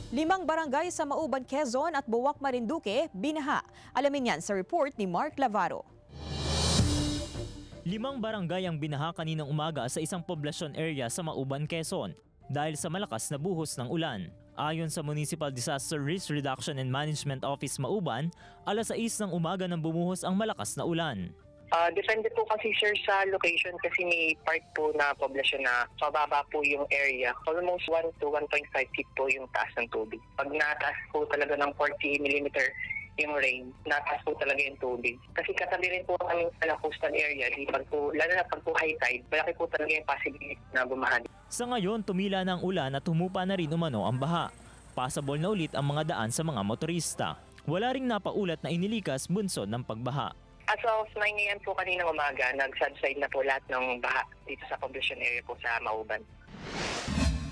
5 barangay sa Mauban, Quezon at Buwak, Marinduque, binaha. Alamin yan sa report ni Mark Lavaro. 5 barangay ang binaha kaninang umaga sa isang poblasyon area sa Mauban, Quezon dahil sa malakas na buhos ng ulan. Ayon sa Municipal Disaster Risk Reduction and Management Office Mauban, alas 6 ng umaga nang bumuhos ang malakas na ulan. Depende po kasi sir sa location kasi may part po na poblasyon na mababa po yung area. Almost 1 to 1.5 feet po yung taas ng tubig. Pag nataas po talaga ng 40 mm yung rain, nataas po talaga yung tubig. Kasi katabi rin po kami sa coastal area, lalo na pag po high tide, malaki po talaga yung possibility na bumaha. Sa ngayon, tumila ng ulan at humupa na rin umano ang baha. Passable na ulit ang mga daan sa mga motorista. Wala ring napaulat na inilikas bunsod ng pagbaha. As of 9 AM po kaninang umaga, nag-subside na po lahat ng baha dito sa poblasyon area po sa Mauban.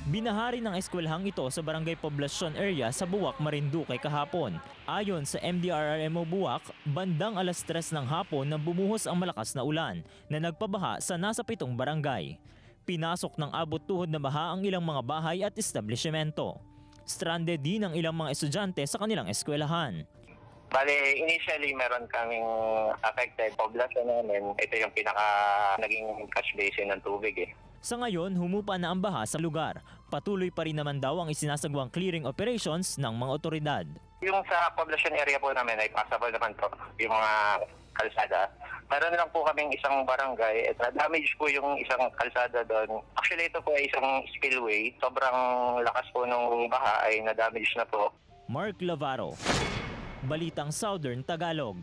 Binahari ng eskwelahang ito sa Barangay Poblasyon Area sa Buwak, Marinduque kahapon. Ayon sa MDRRMO Buwak, bandang alas 3 ng hapon nang bumuhos ang malakas na ulan na nagpabaha sa nasa 7 barangay. Pinasok ng abot tuhod na baha ang ilang mga bahay at establishmento. Stranded din ang ilang mga estudyante sa kanilang eskwelahan. Bale, initially meron kaming affected population namin. Ito yung naging catch basin ng tubig eh. Sa ngayon, humupa na ang baha sa lugar. Patuloy pa rin naman daw ang isinasagawang clearing operations ng mga otoridad. Yung sa population area po namin ay passable naman po yung mga kalsada. Meron lang po kaming isang barangay at damage po yung isang kalsada doon. Actually ito po ay isang spillway. Sobrang lakas po ng baha ay na-damage na po. Mark Lavaro, Balitang Southern Tagalog.